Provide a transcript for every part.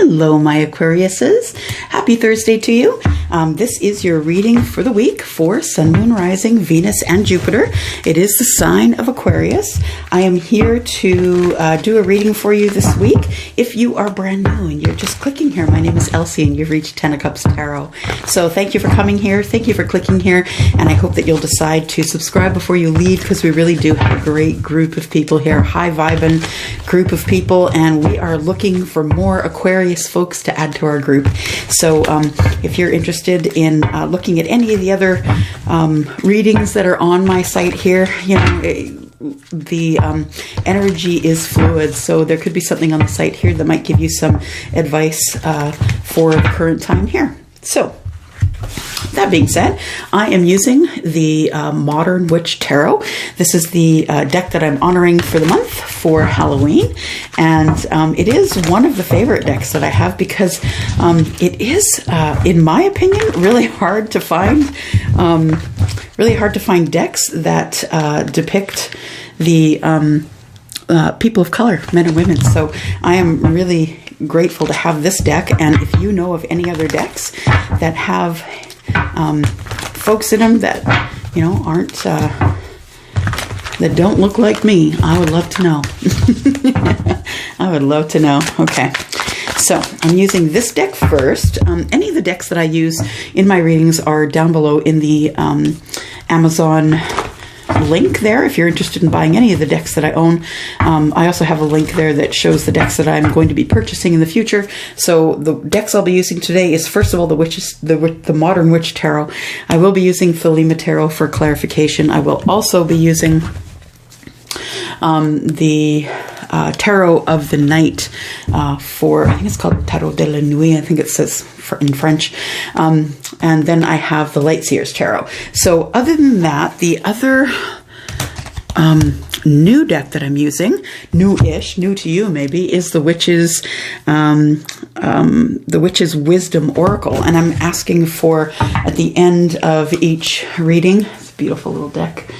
Hello, my Aquariuses. Happy Thursday to you. This is your reading for the week for Sun, Moon, Rising, Venus, and Jupiter. It is the sign of Aquarius. I am here to do a reading for you this week. If you are brand new and you're just clicking here, my name is Elsie and you've reached ℂ of Cups Tarot. So thank you for coming here. Thank you for clicking here. And I hope that you'll decide to subscribe before you leave, because we really do have a great group of people here, high vibing group of people, and we are looking for more Aquarius folks to add to our group. So if you're interested in looking at any of the other readings that are on my site here, you know, the energy is fluid, so there could be something on the site here that might give you some advice for the current time here. So that being said, I am using the Modern Witch Tarot. This is the deck that I'm honoring for the month for Halloween, and it is one of the favorite decks that I have because it is, in my opinion, really hard to find. Decks that depict the people of color, men and women. So I am really grateful to have this deck, and if you know of any other decks that have folks in them that, you know, aren't that don't look like me, I would love to know. I would love to know. Okay, so I'm using this deck first. Any of the decks that I use in my readings are down below in the Amazon link there if you're interested in buying any of the decks that I own. I also have a link there that shows the decks that I'm going to be purchasing in the future. So the decks I'll be using today is, first of all, the Modern Witch Tarot. I will be using ℂ𝕋𝕆 Tarot for clarification. I will also be using the Tarot of the Night for, I think it's called Tarot de la Nuit, I think it says in French. And then I have the Lightseers Tarot. So other than that, the other new deck that I'm using, new-ish, new to you maybe, is the Witch's Wisdom Oracle. And I'm asking for, at the end of each reading, it's a beautiful little deck.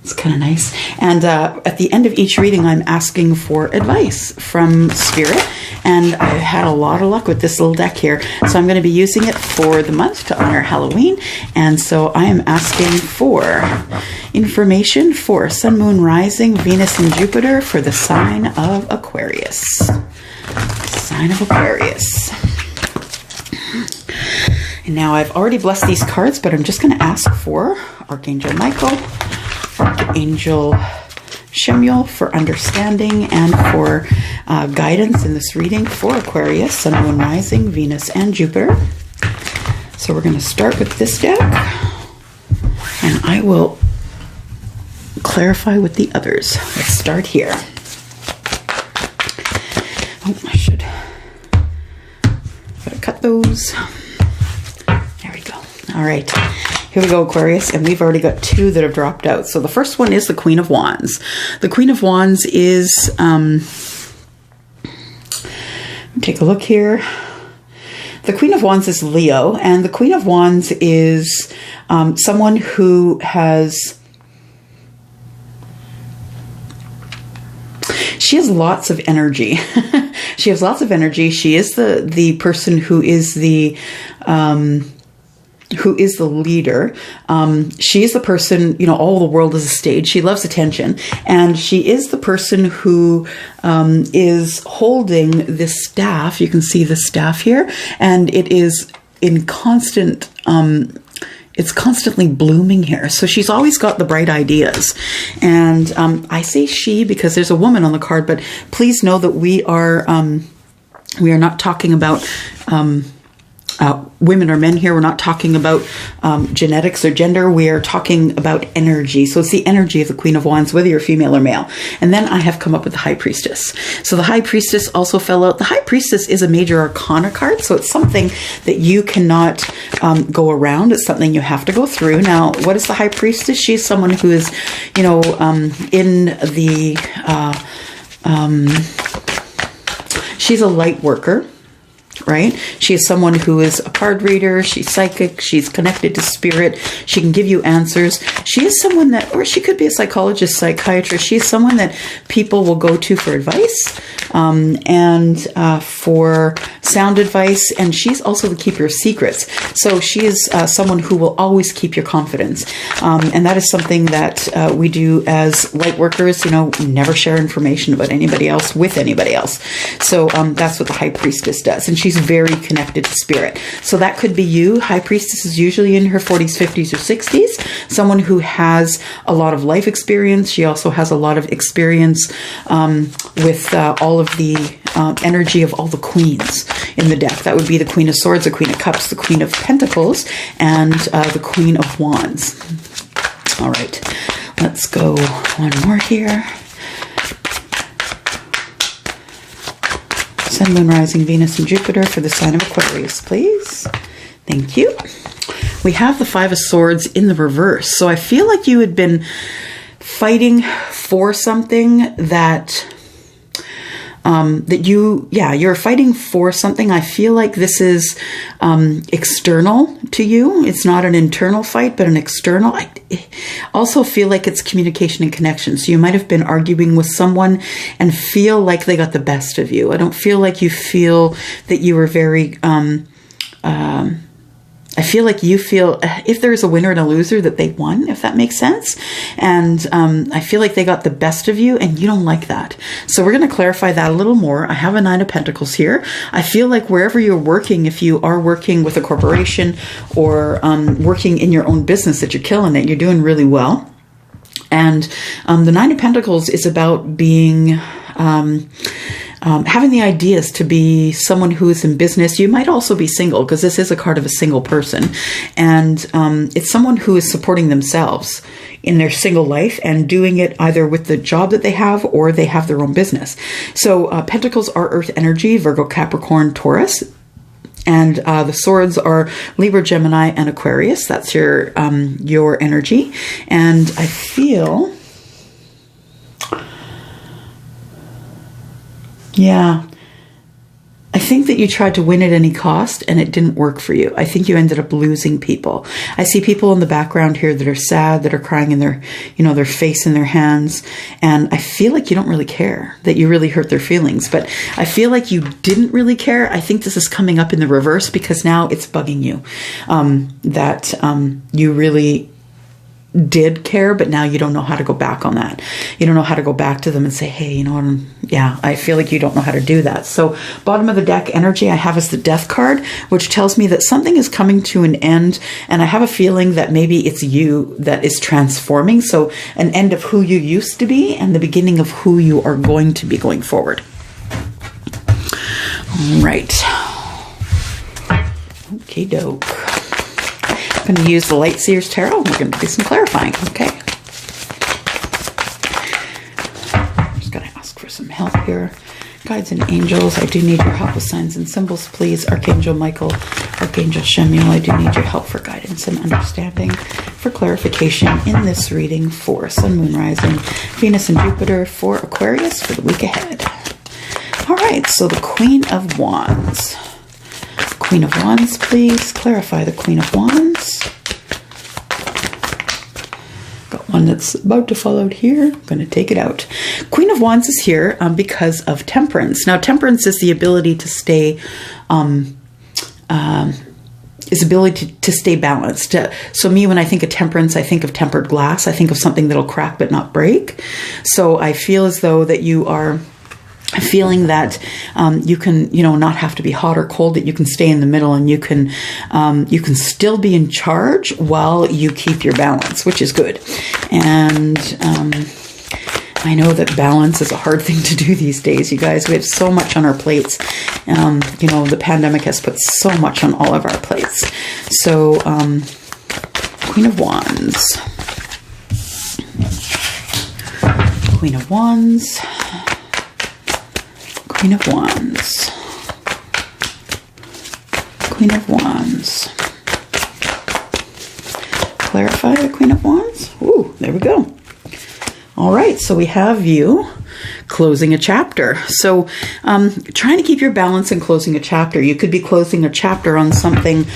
It's kind of nice. And at the end of each reading, I'm asking for advice from Spirit. And I've had a lot of luck with this little deck here. So I'm going to be using it for the month to honor Halloween. And so I am asking for information for Sun, Moon, Rising, Venus, and Jupiter for the sign of Aquarius. Sign of Aquarius. And now I've already blessed these cards, but I'm just going to ask for Archangel Michael, Archangel Chamuel for understanding and for guidance in this reading for Aquarius, Sun, Moon, Rising, Venus, and Jupiter. So we're going to start with this deck, and I will clarify with the others. Let's start here. Oh, I should gotta cut those. There we go. All right. Here we go, Aquarius, and we've already got two that have dropped out. So the first one is the Queen of Wands. The Queen of Wands is, take a look here. The Queen of Wands is Leo, and the Queen of Wands is someone who has, she has lots of energy. She has lots of energy. She is the person who is the leader. She is the person, you know, all the world is a stage. She loves attention. And she is the person who is holding this staff. You can see the staff here. And it is in constant, it's constantly blooming here. So she's always got the bright ideas. And I say she because there's a woman on the card, but please know that we are not talking about women or men here. We're not talking about genetics or gender. We are talking about energy. So it's the energy of the Queen of Wands, whether you're female or male. And then I have come up with the High Priestess. So the High Priestess also fell out. The High Priestess is a major arcana card. So it's something that you cannot go around. It's something you have to go through. Now, what is the High Priestess? She's someone who is, you know, in the, she's a light worker. right? She is someone who is a card reader. She's psychic. She's connected to spirit. She can give you answers. She is someone that, or she could be a psychologist, psychiatrist. She's someone that people will go to for advice and for sound advice. And she's also the keeper of secrets. So she is someone who will always keep your confidence. And that is something that we do as light workers, you know, never share information about anybody else with anybody else. So that's what the High Priestess does. And she's very connected to spirit. So that could be you. High Priestess is usually in her 40s, 50s, or 60s. Someone who has a lot of life experience. She also has a lot of experience with all of the energy of all the queens in the deck. That would be the Queen of Swords, the Queen of Cups, the Queen of Pentacles, and the Queen of Wands. All right, let's go one more here. Sun, Moon, Rising, Venus, and Jupiter for the sign of Aquarius, please. Thank you. We have the Five of Swords in the reverse. So I feel like you had been fighting for something that you're fighting for something. I feel like this is external to you. It's not an internal fight, but an external. I also feel like it's communication and connection. So you might have been arguing with someone and feel like they got the best of you. I don't feel like you feel that you were very... I feel like you feel, if there's a winner and a loser, that they won, if that makes sense. And I feel like they got the best of you, and you don't like that. So we're going to clarify that a little more. I have a Nine of Pentacles here. I feel like wherever you're working, if you are working with a corporation or working in your own business, that you're killing it, you're doing really well. And the Nine of Pentacles is about being... having the ideas to be someone who is in business. You might also be single, because this is a card of a single person. And it's someone who is supporting themselves in their single life and doing it either with the job that they have or they have their own business. So Pentacles are earth energy, Virgo, Capricorn, Taurus. And the swords are Libra, Gemini, and Aquarius. That's your energy. And I feel... yeah, I think that you tried to win at any cost and it didn't work for you. I think you ended up losing people. I see people in the background here that are sad, that are crying in their, their face in their hands. And I feel like you don't really care, that you really hurt their feelings. But I feel like you didn't really care. I think this is coming up in the reverse because now it's bugging you that you really did care, but now you don't know how to go back on that. You don't know how to go back to them and say, hey, you know what, yeah, I feel like you don't know how to do that. So bottom of the deck energy I have is the Death card, which tells me that something is coming to an end, and I have a feeling that maybe it's you that is transforming. So an end of who you used to be and the beginning of who you are going to be going forward. All right. Okay, doke. I'm going to use the Light Seers Tarot. We're going to do some clarifying. Okay. I'm just going to ask for some help here. Guides and angels, I do need your help with signs and symbols, please. Archangel Michael, Archangel Chamuel, I do need your help for guidance and understanding, for clarification in this reading for Sun, Moon, Rising, Venus, and Jupiter for Aquarius for the week ahead. All right, so the Queen of Wands. Queen of Wands, please. Clarify the Queen of Wands. Got one that's about to fall out here. I'm going to take it out. Queen of Wands is here because of temperance. Now, temperance is the ability to stay, to stay balanced. So me, when I think of temperance, I think of tempered glass. I think of something that'll crack but not break. So I feel as though that you are feeling that you can, not have to be hot or cold, that you can stay in the middle, and you can still be in charge while you keep your balance, which is good. And I know that balance is a hard thing to do these days, you guys. We have so much on our plates. The pandemic has put so much on all of our plates. So, Queen of Wands. Queen of Wands. Queen of Wands. Queen of Wands. Clarify the Queen of Wands. Ooh, there we go. All right, so we have you closing a chapter. So trying to keep your balance in closing a chapter. You could be closing a chapter on something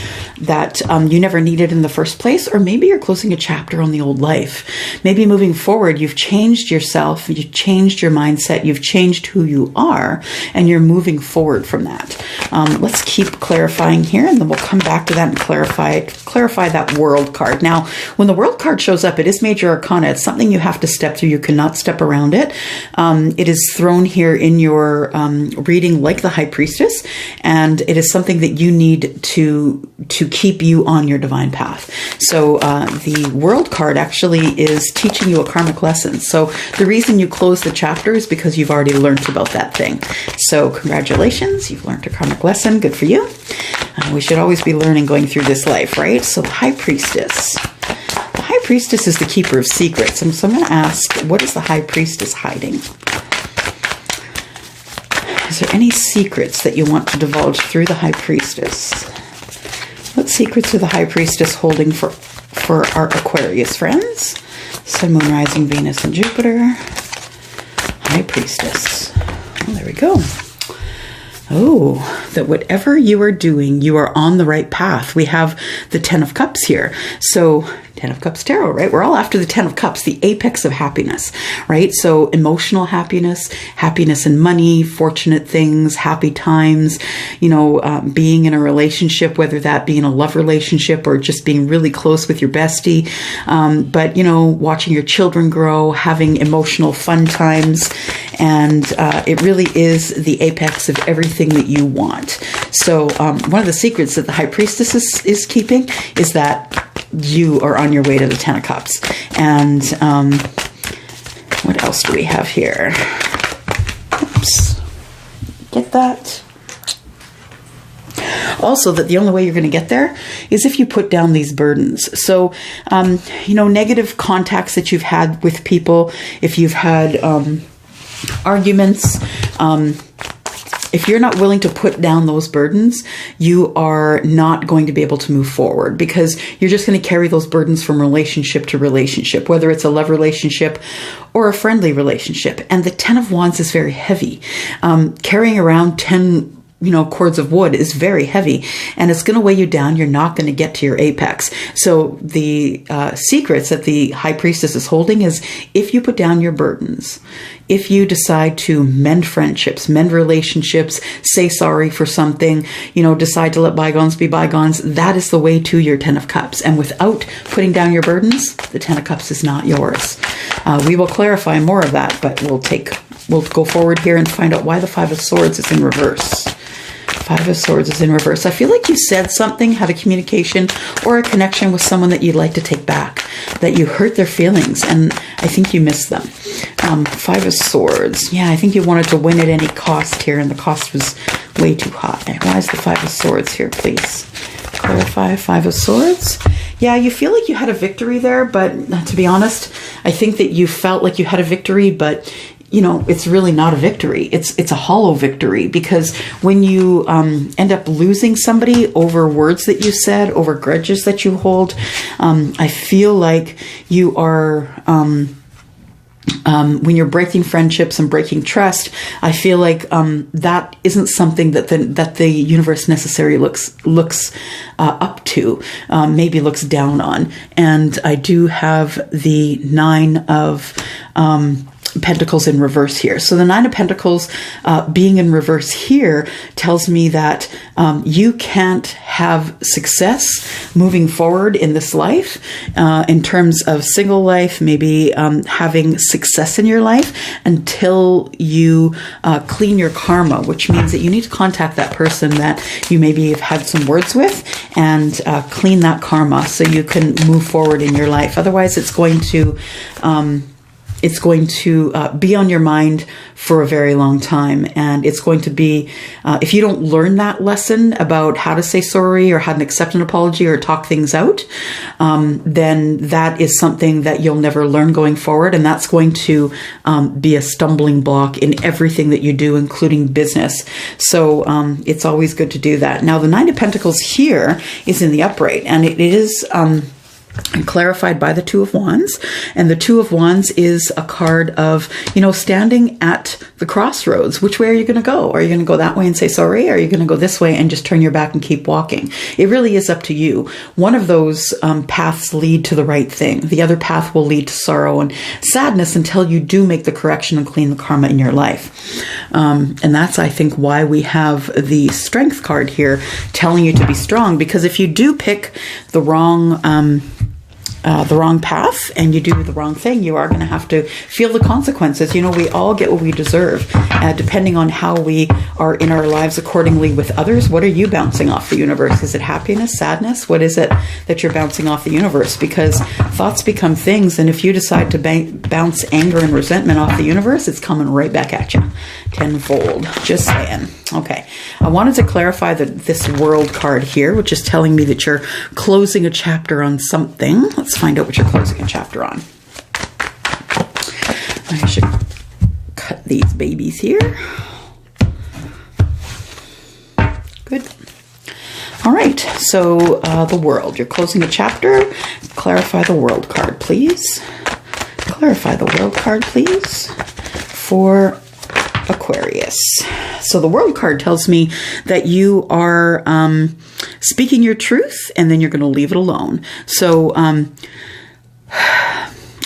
that you never needed in the first place, or maybe you're closing a chapter on the old life. Maybe moving forward, you've changed yourself, you've changed your mindset, you've changed who you are, and you're moving forward from that. Let's keep clarifying here, and then we'll come back to that and clarify that world card. Now, when the world card shows up, it is major arcana. It's something you have to step through. You cannot step around it. It is thrown here in your reading like the High Priestess, and it is something that you need to keep you on your divine path. So the world card actually is teaching you a karmic lesson. So the reason you close the chapter is because you've already learned about that thing. So congratulations, you've learned a karmic lesson. Good for you. We should always be learning going through this life, right? So the High Priestess. The High Priestess is the keeper of secrets. And so I'm going to ask, what is the High Priestess hiding? Is there any secrets that you want to divulge through the High Priestess? What secrets are the High Priestess holding for our Aquarius friends? Sun, Moon, Rising, Venus, and Jupiter. High Priestess. Well, there we go. Oh, that whatever you are doing, you are on the right path. We have the Ten of Cups here. So, Ten of Cups Tarot, right? We're all after the Ten of Cups, the apex of happiness, right? So emotional happiness, happiness in money, fortunate things, happy times, being in a relationship, whether that be in a love relationship or just being really close with your bestie. But, watching your children grow, having emotional fun times. And it really is the apex of everything that you want. So one of the secrets that the High Priestess is keeping is that you are on your way to the Ten of Cups. And what else do we have here? Oops. Get that? Also, that the only way you're going to get there is if you put down these burdens. So, negative contacts that you've had with people, if you've had arguments, if you're not willing to put down those burdens, you are not going to be able to move forward, because you're just going to carry those burdens from relationship to relationship, whether it's a love relationship or a friendly relationship. And the Ten of Wands is very heavy. Carrying around 10 cords of wood is very heavy, and it's going to weigh you down. You're not going to get to your apex. So the secrets that the High Priestess is holding is, if you put down your burdens, if you decide to mend friendships, mend relationships, say sorry for something, decide to let bygones be bygones, that is the way to your Ten of Cups. And without putting down your burdens, the Ten of Cups is not yours. We will clarify more of that, but we'll go forward here and find out why the Five of Swords is in reverse. Five of Swords is in reverse. I feel like you said something, had a communication or a connection with someone that you'd like to take back, that you hurt their feelings, and I think you missed them. Five of Swords. Yeah, I think you wanted to win at any cost here, and the cost was way too high. Why is the Five of Swords here, please? Clarify. Five of Swords. Yeah, you feel like you had a victory there, but to be honest, I think that you felt like you had a victory, but it's really not a victory. It's a hollow victory, because when you end up losing somebody over words that you said, over grudges that you hold, I feel like you are, when you're breaking friendships and breaking trust, I feel like that isn't something that the universe necessarily looks up to, maybe looks down on. And I do have the Nine of Pentacles in reverse here. So the Nine of Pentacles being in reverse here tells me that you can't have success moving forward in this life, in terms of single life, maybe having success in your life, until you clean your karma, which means that you need to contact that person that you maybe have had some words with and clean that karma so you can move forward in your life. Otherwise, it's going to be on your mind for a very long time. And it's going to be, if you don't learn that lesson about how to say sorry or how to accept an apology or talk things out, then that is something that you'll never learn going forward. And that's going to be a stumbling block in everything that you do, including business. So it's always good to do that. Now, the Nine of Pentacles here is in the upright, and it is and clarified by the Two of Wands. And the Two of Wands is a card of, standing at the crossroads. Which way are you going to go? Are you going to go that way and say sorry? Or are you going to go this way and just turn your back and keep walking? It really is up to you. One of those paths lead to the right thing. The other path will lead to sorrow and sadness until you do make the correction and clean the karma in your life. And that's, I think, why we have the Strength card here telling you to be strong. Because if you do pick the wrong path and you do the wrong thing, you are going to have to feel the consequences. We all get what we deserve, depending on how we are in our lives accordingly with others. What are you bouncing off the universe? Is it happiness, sadness? What is it that you're bouncing off the universe? Because thoughts become things, and if you decide to bounce anger and resentment off the universe, it's coming right back at you tenfold. Just saying. Okay, I wanted to clarify this World card here, which is telling me that you're closing a chapter on something. Let's find out what you're closing a chapter on. I should cut these babies here. Good. All right, so the World. You're closing a chapter. Clarify the World card, please. Clarify the World card, please, for Aquarius. So the World card tells me that you are speaking your truth, and then you're going to leave it alone. So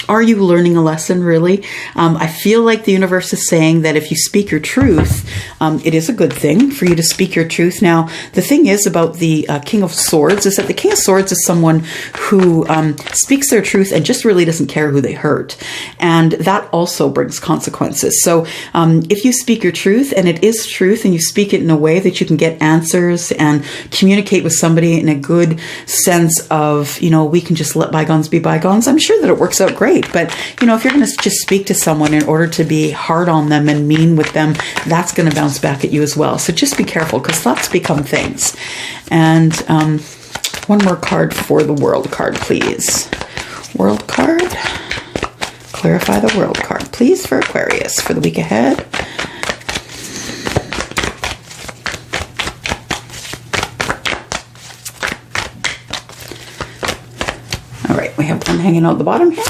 are you learning a lesson, really? I feel like the universe is saying that if you speak your truth, it is a good thing for you to speak your truth. Now, the thing is about the King of Swords is that the King of Swords is someone who speaks their truth and just really doesn't care who they hurt. And that also brings consequences. So if you speak your truth, and it is truth, and you speak it in a way that you can get answers and communicate with somebody in a good sense of, we can just let bygones be bygones, I'm sure that it works out great. But, if you're going to just speak to someone in order to be hard on them and mean with them, that's going to bounce back at you as well. So just be careful, because thoughts become things. And one more card for the World card, please. World card. Clarify the World card, please, for Aquarius for the week ahead. All right, we have one hanging out the bottom here.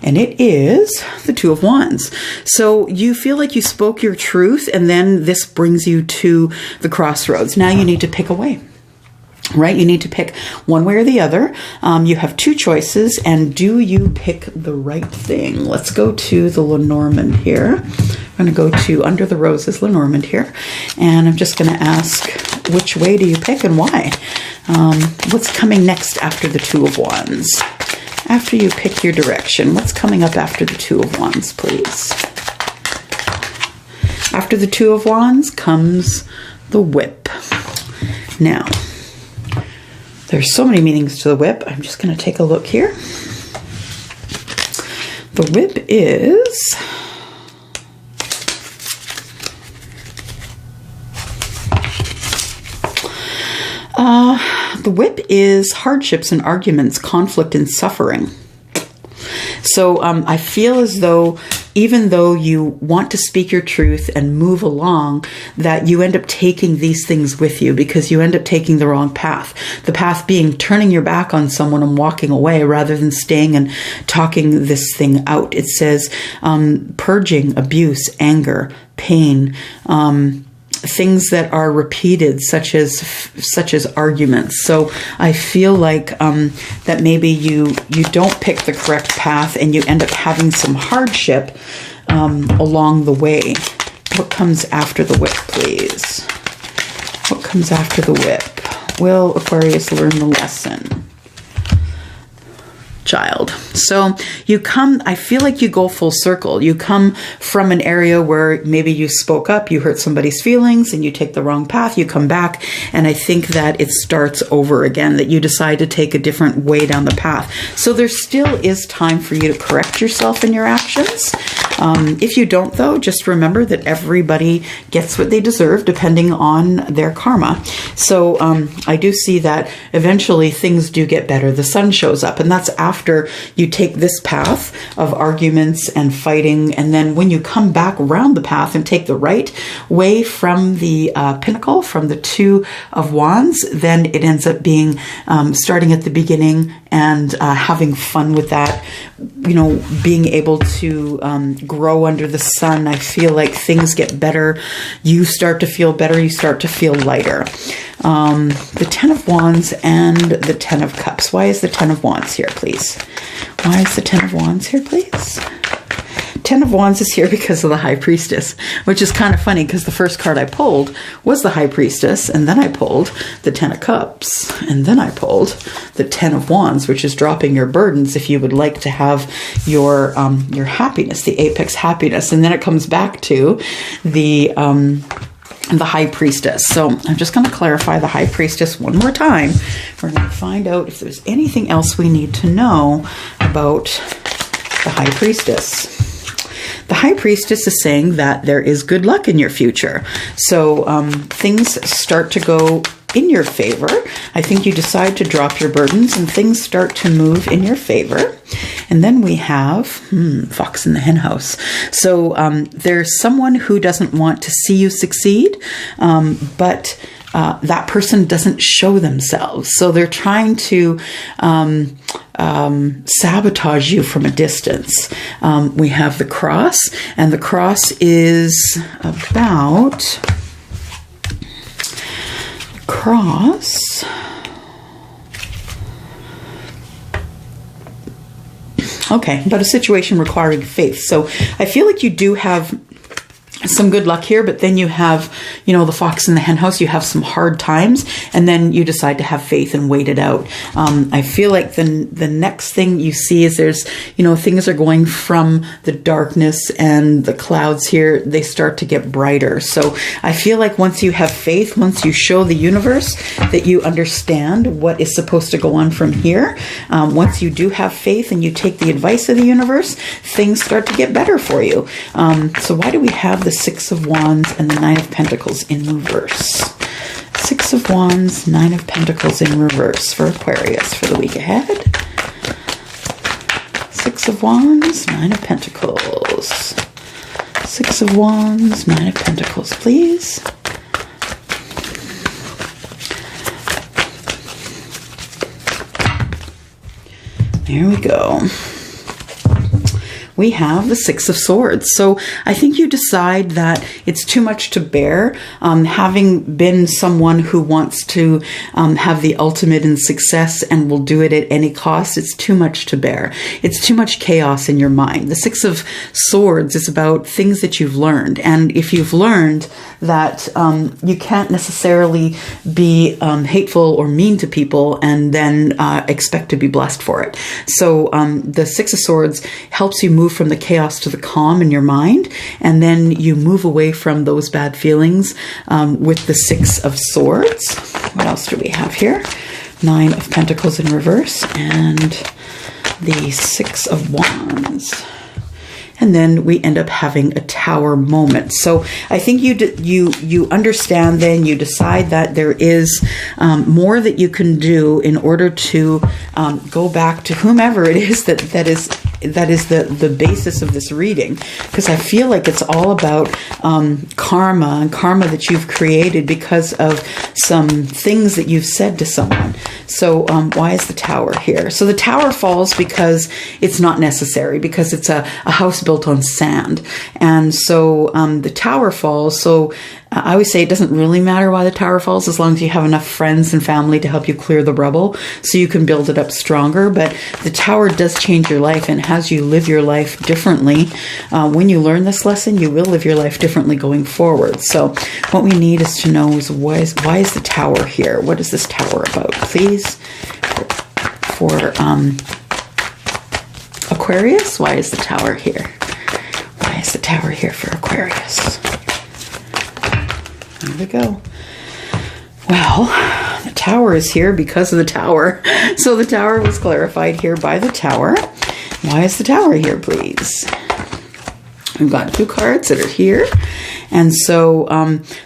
And it is the Two of Wands. So you feel like you spoke your truth, and then this brings you to the crossroads. Now you need to pick a way, right? You need to pick one way or the other. You have two choices, and do you pick the right thing? Let's go to the Lenormand here. I'm going to go to Under the Roses Lenormand here, and I'm just going to ask, which way do you pick and why? What's coming next after the Two of Wands? After you pick your direction, what's coming up after the Two of Wands, please? After the Two of Wands comes the Whip. Now, there's so many meanings to the Whip. I'm just going to take a look here. The Whip is... the Whip is hardships and arguments, conflict and suffering. So I feel as though even though you want to speak your truth and move along, that you end up taking these things with you because you end up taking the wrong path. The path being turning your back on someone and walking away rather than staying and talking this thing out. It says purging, abuse, anger, pain, things that are repeated, such as arguments. So I feel like that maybe you don't pick the correct path and you end up having some hardship along the way. What comes after the Whip, please? What comes after the Whip? Will Aquarius learn the lesson? Child. So you come, I feel like you go full circle. You come from an area where maybe you spoke up, you hurt somebody's feelings, and you take the wrong path, you come back, and I think that it starts over again, that you decide to take a different way down the path. So there still is time for you to correct yourself in your actions. If you don't, though, just remember that everybody gets what they deserve depending on their karma. So I do see that eventually things do get better. The sun shows up, and that's after you take this path of arguments and fighting, and then when you come back around the path and take the right way from the pinnacle, from the Two of Wands, then it ends up being starting at the beginning and having fun with that, you know, being able to grow under the sun. I feel like things get better. You start to feel better. You start to feel lighter. The Ten of Wands and the Ten of Cups. Why is the Ten of Wands here, please? Why is the Ten of Wands here, please? Ten of Wands is here because of the High Priestess, which is kind of funny because the first card I pulled was the High Priestess, and then I pulled the Ten of Cups, and then I pulled the Ten of Wands, which is dropping your burdens if you would like to have your happiness, the apex happiness, and then it comes back to the High Priestess. So I'm just going to clarify the High Priestess one more time. We're going to find out if there's anything else we need to know about the High Priestess. The High Priestess is saying that there is good luck in your future. So things start to go in your favor. I think you decide to drop your burdens and things start to move in your favor. And then we have Fox in the Hen House. So there's someone who doesn't want to see you succeed, but that person doesn't show themselves. So they're trying to sabotage you from a distance. We have the Cross, and the Cross is about about a situation requiring faith. So I feel like you do have some good luck here, but then you have, you know, the Fox in the Hen House. You have some hard times, and then you decide to have faith and wait it out. I feel like the next thing you see is there's, you know, things are going from the darkness and the clouds here, they start to get brighter. So I feel like once you have faith, once you show the universe that you understand what is supposed to go on from here, once you do have faith and you take the advice of the universe, things start to get better for you. So why do we have the Six of Wands and the Nine of Pentacles in reverse? Six of Wands, Nine of Pentacles in reverse for Aquarius for the week ahead. Six of Wands, Nine of Pentacles. Six of Wands, Nine of Pentacles, please. There we go. We have the Six of Swords. So I think you decide that it's too much to bear. Having been someone who wants to have the ultimate in success and will do it at any cost, it's too much to bear. It's too much chaos in your mind. The Six of Swords is about things that you've learned. And if you've learned that you can't necessarily be hateful or mean to people and then expect to be blessed for it. So the Six of Swords helps you move from the chaos to the calm in your mind, and then you move away from those bad feelings with the Six of Swords. What else do we have here? Nine of Pentacles in reverse and the Six of Wands. And then we end up having a Tower moment. So I think you understand then, you decide that there is more that you can do in order to go back to whomever it is that is the basis of this reading, because I feel like it's all about karma and karma that you've created because of some things that you've said to someone. So why is the Tower here? So the Tower falls because it's not necessary, because it's a house built on sand. And so the Tower falls. So I always say it doesn't really matter why the Tower falls, as long as you have enough friends and family to help you clear the rubble so you can build it up stronger. But the Tower does change your life and has you live your life differently. When you learn this lesson, you will live your life differently going forward. So what we need is to know is why is the Tower here? What is this Tower about? Please, for Aquarius, why is the Tower here? Why is the Tower here for Aquarius? There we go. Well, the Tower is here because of the Tower. So the Tower was clarified here by the Tower. Why is the Tower here, please? We've got 2 cards that are here. And so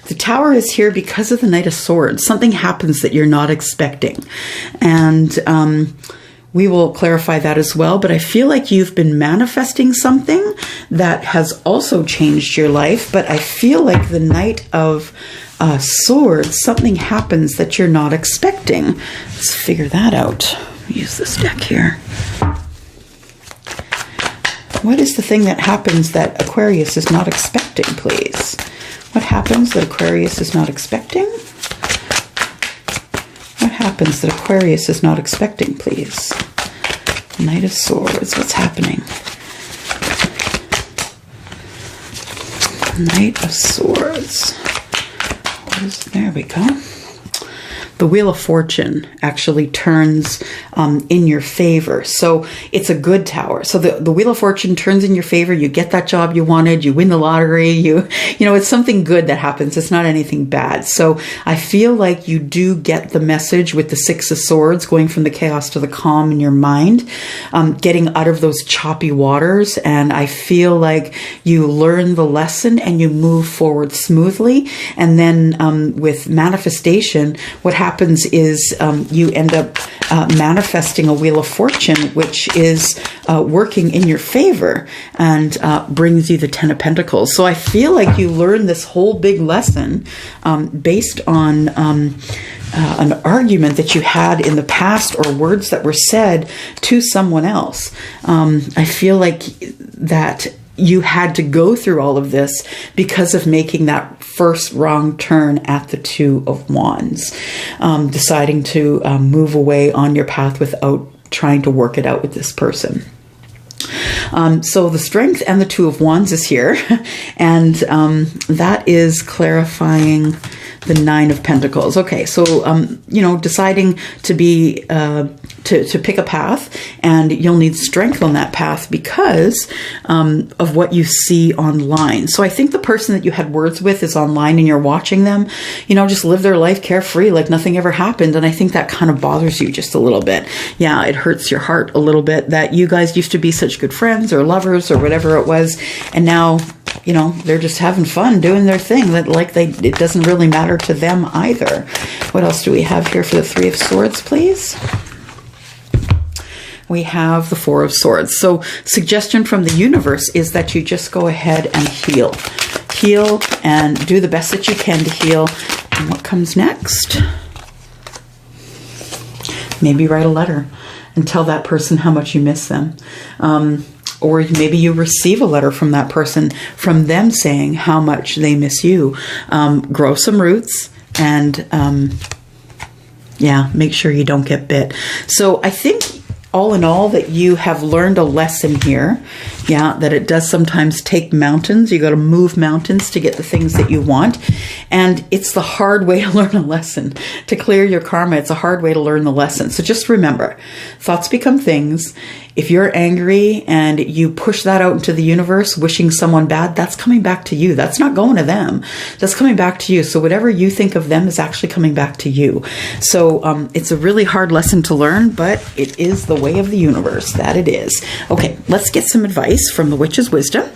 the Tower is here because of the Knight of Swords. Something happens that you're not expecting. And we will clarify that as well. But I feel like you've been manifesting something that has also changed your life. But I feel like the Knight of Swords, something happens that you're not expecting. Let's figure that out. Use this deck here. What is the thing that happens that Aquarius is not expecting, please? What happens that Aquarius is not expecting? What happens that Aquarius is not expecting, please? Knight of Swords, what's happening? Knight of Swords. There we go. The Wheel of Fortune actually turns in your favor. So it's a good Tower. So the Wheel of Fortune turns in your favor. You get that job you wanted. You win the lottery. You know, it's something good that happens. It's not anything bad. So I feel like you do get the message with the 6 of Swords, going from the chaos to the calm in your mind, getting out of those choppy waters. And I feel like you learn the lesson and you move forward smoothly. And then with manifestation, what happens is you end up manifesting a Wheel of Fortune, which is working in your favor and brings you the 10 of Pentacles. So I feel like you learn this whole big lesson based on an argument that you had in the past or words that were said to someone else. I feel like that you had to go through all of this because of making that first wrong turn at the 2 of Wands, deciding to move away on your path without trying to work it out with this person. So the Strength and the 2 of Wands is here, and that is clarifying the 9 of Pentacles. Okay, so you know, deciding to be to pick a path, and you'll need strength on that path because of what you see online. So I think the person that you had words with is online and you're watching them, you know, just live their life carefree like nothing ever happened. And I think that kind of bothers you just a little bit. Yeah, it hurts your heart a little bit that you guys used to be such good friends or lovers or whatever it was, and now, you know, they're just having fun doing their thing, that like it doesn't really matter to them either. What else do we have here for the 3 of Swords, please? We have the 4 of Swords. So suggestion from the universe is that you just go ahead and heal. Heal and do the best that you can to heal. And what comes next? Maybe write a letter and tell that person how much you miss them. Or maybe you receive a letter from that person, from them saying how much they miss you. Grow some roots and, yeah, make sure you don't get bit. So I think all in all that you have learned a lesson here. Yeah, that it does sometimes take mountains. You got to move mountains to get the things that you want. And it's the hard way to learn a lesson. To clear your karma, it's a hard way to learn the lesson. So just remember, thoughts become things. If you're angry and you push that out into the universe, wishing someone bad, that's coming back to you. That's not going to them. That's coming back to you. So whatever you think of them is actually coming back to you. So it's a really hard lesson to learn, but it is the way of the universe. That it is. Okay, let's get some advice from the Witch's Wisdom.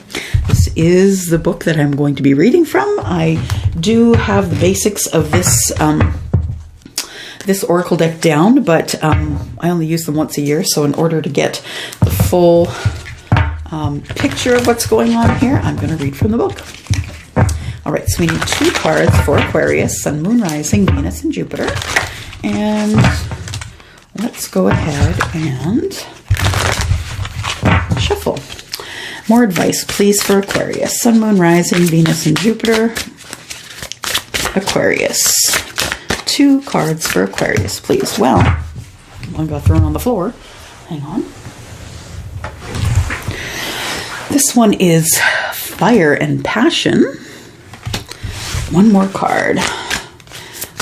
This is the book that I'm going to be reading from. I do have the basics of this this oracle deck down, but I only use them once a year, so in order to get the full picture of what's going on here, I'm going to read from the book. All right, so we need 2 cards for Aquarius, Sun, Moon, Rising, Venus, and Jupiter. And let's go ahead and shuffle. More advice, please, for Aquarius. Sun, Moon, Rising, Venus, and Jupiter. Aquarius. 2 cards for Aquarius, please. Well, one got thrown on the floor. Hang on. This one is Fire and Passion. One more card.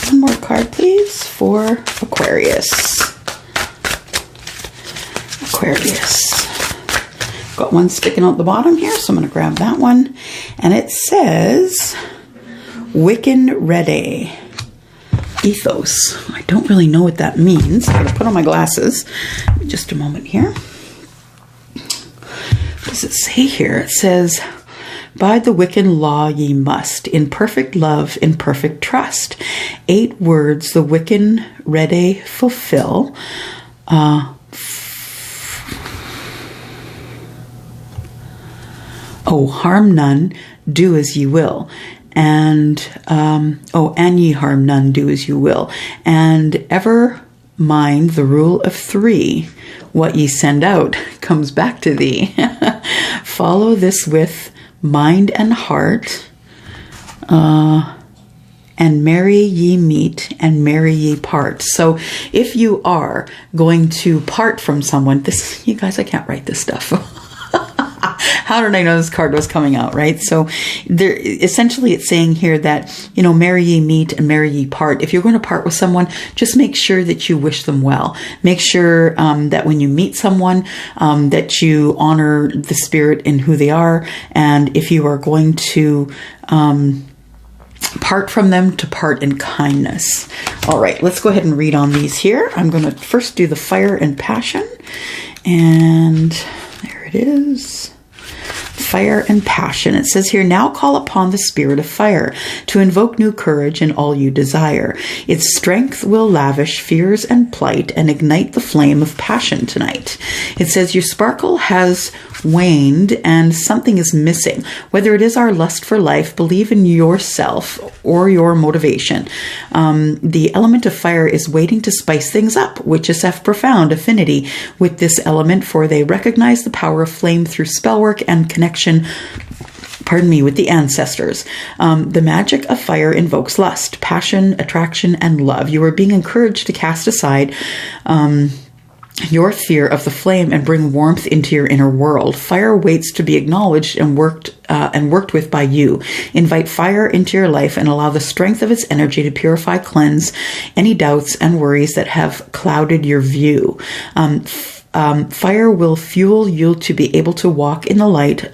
One more card, please, for Aquarius. Aquarius. Got one sticking out the bottom here, so I'm going to grab that one. And it says ℚ𝕚 ethos. I don't really know what that means. I'm going to put on my glasses. Just a moment here. What does it say here? It says Bide the Wiccan law ye must, in perfect love, in perfect trust. 8 words the Wiccan Å fulfill. Harm none, do as ye will. And, and ye harm none, do as you will. And ever mind the rule of 3. What ye send out comes back to thee. Follow this with mind and heart. And merry ye meet, and merry ye part. So if you are going to part from someone, you guys, I can't write this stuff. How did I know this card was coming out, right? So essentially it's saying here that, merry ye meet and merry ye part. If you're going to part with someone, just make sure that you wish them well. Make sure that when you meet someone, that you honor the spirit in who they are. And if you are going to part from them, to part in kindness. All right, let's go ahead and read on these here. I'm going to first do the fire and passion. And there it is. Fire and passion. It says here, now call upon the spirit of fire to invoke new courage in all you desire. Its strength will lavish fears and plight and ignite the flame of passion tonight. It says your sparkle has waned and something is missing. Whether it is our lust for life, believe in yourself or your motivation. The element of fire is waiting to spice things up. Witches have profound affinity with this element, for they recognize the power of flame through spellwork and connection with the ancestors. The magic of fire invokes lust, passion, attraction, and love. You are being encouraged to cast aside your fear of the flame and bring warmth into your inner world. Fire waits to be acknowledged and worked with by you. Invite fire into your life and allow the strength of its energy to purify, cleanse any doubts and worries that have clouded your view. Fire will fuel you to be able to walk in the light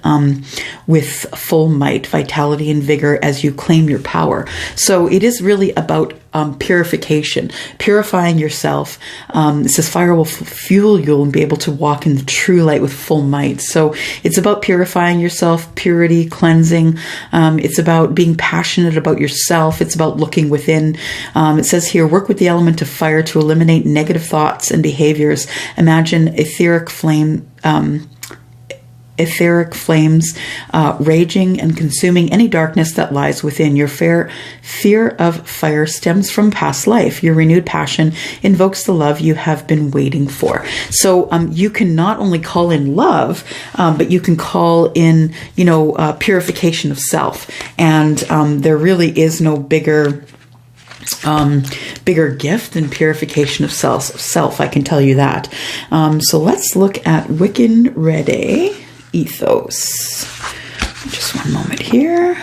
with full might, vitality, and vigor as you claim your power. So it is really about purification, purifying yourself. It says fire will fuel you and be able to walk in the true light with full might. So it's about purifying yourself, purity, cleansing. It's about being passionate about yourself. It's about looking within. It says here, work with the element of fire to eliminate negative thoughts and behaviors. Imagine etheric flames raging and consuming any darkness that lies within. Your fear of fire stems from past life. Your renewed passion invokes the love you have been waiting for. So you can not only call in love, but you can call in, purification of self. And there really is no bigger gift than purification of self. I can tell you that. So let's look at Wiccan Å ethos. Just one moment here.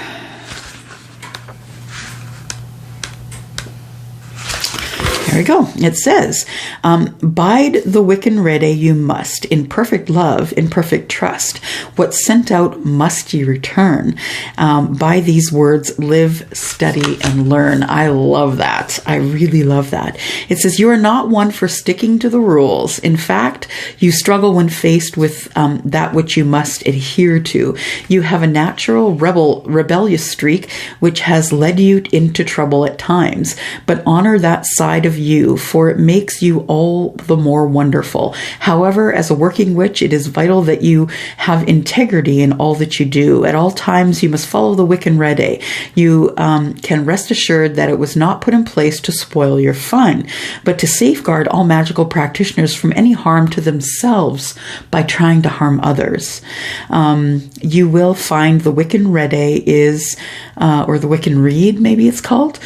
There we go. It says, bide the Wiccan Å you must, in perfect love, in perfect trust. What's sent out must ye return. By these words, live, study, and learn. I love that. I really love that. It says, you are not one for sticking to the rules. In fact, you struggle when faced with that which you must adhere to. You have a natural rebellious streak, which has led you into trouble at times. But honor that side of you, for it makes you all the more wonderful. However, as a working witch, it is vital that you have integrity in all that you do. At all times, you must follow the Wiccan Å. You can rest assured that it was not put in place to spoil your fun, but to safeguard all magical practitioners from any harm to themselves by trying to harm others. You will find the Wiccan Å is, or the Wiccan Reed, maybe it's called,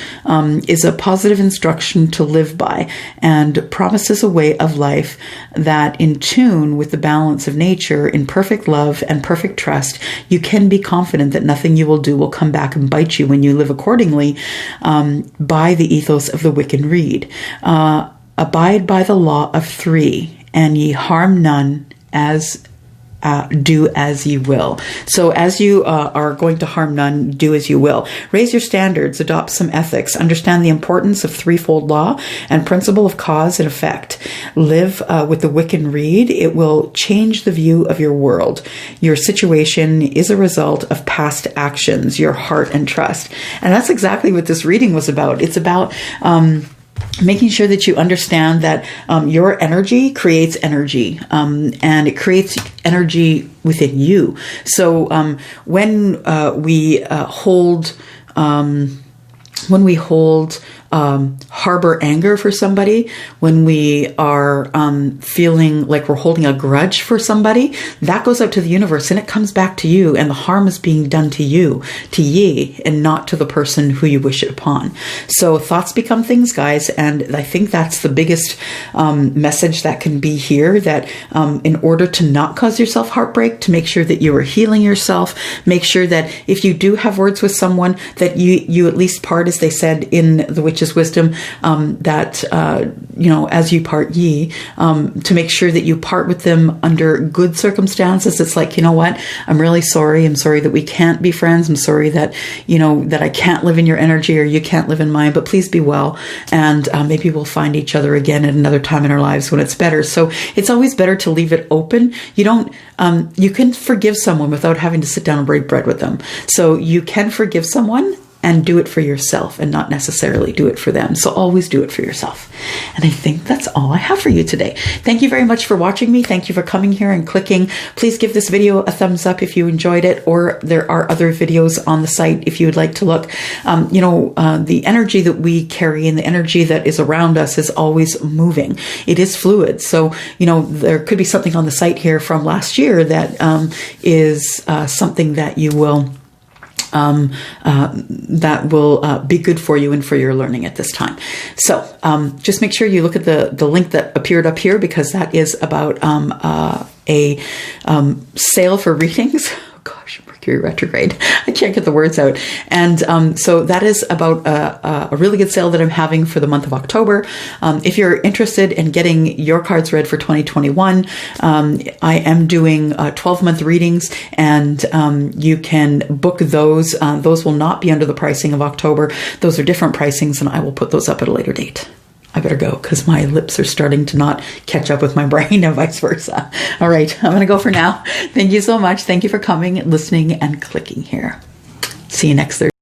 is a positive instruction to live by, and promises a way of life that, in tune with the balance of nature, in perfect love and perfect trust, you can be confident that nothing you will do will come back and bite you when you live accordingly by the ethos of the Wiccan Reed. Abide by the law of 3, and ye harm none, as do as you will. So as you are going to harm none, do as you will. Raise your standards, adopt some ethics, understand the importance of threefold law and principle of cause and effect. effect. Live with the Wiccan read. It will change the view of your world. Your situation is a result of past actions, your heart and trust. And that's exactly what this reading was about. It's about making sure that you understand that your energy creates energy, and it creates energy within you. So when we harbor anger for somebody, when we are feeling like we're holding a grudge for somebody, that goes out to the universe and it comes back to you, and the harm is being done to you, to ye, and not to the person who you wish it upon. So thoughts become things, guys, and I think that's the biggest message that can be here, that in order to not cause yourself heartbreak, to make sure that you are healing yourself, make sure that if you do have words with someone, that you at least part, as they said in the Witch's Wisdom, that as you part ye, to make sure that you part with them under good circumstances. It's like, you know what, I'm really sorry. I'm sorry that we can't be friends. I'm sorry that, that I can't live in your energy or you can't live in mine, but please be well. And maybe we'll find each other again at another time in our lives when it's better. So it's always better to leave it open. You can forgive someone without having to sit down and break bread with them. So you can forgive someone and do it for yourself and not necessarily do it for them. So always do it for yourself. And I think that's all I have for you today. Thank you very much for watching me. Thank you for coming here and clicking. Please give this video a thumbs up if you enjoyed it, or there are other videos on the site if you would like to look. The energy that we carry and the energy that is around us is always moving. It is fluid. So, there could be something on the site here from last year that is something that you will be good for you and for your learning at this time. So just make sure you look at the link that appeared up here, because that is about a sale for readings. Oh gosh, Mercury retrograde. I can't get the words out. And so that is about a really good sale that I'm having for the month of October. If you're interested in getting your cards read for 2021, I am doing 12-month readings, and you can book those. Those will not be under the pricing of October. Those are different pricings, and I will put those up at a later date. I better go because my lips are starting to not catch up with my brain and vice versa. All right, I'm going to go for now. Thank you so much. Thank you for coming, listening, and clicking here. See you next Thursday.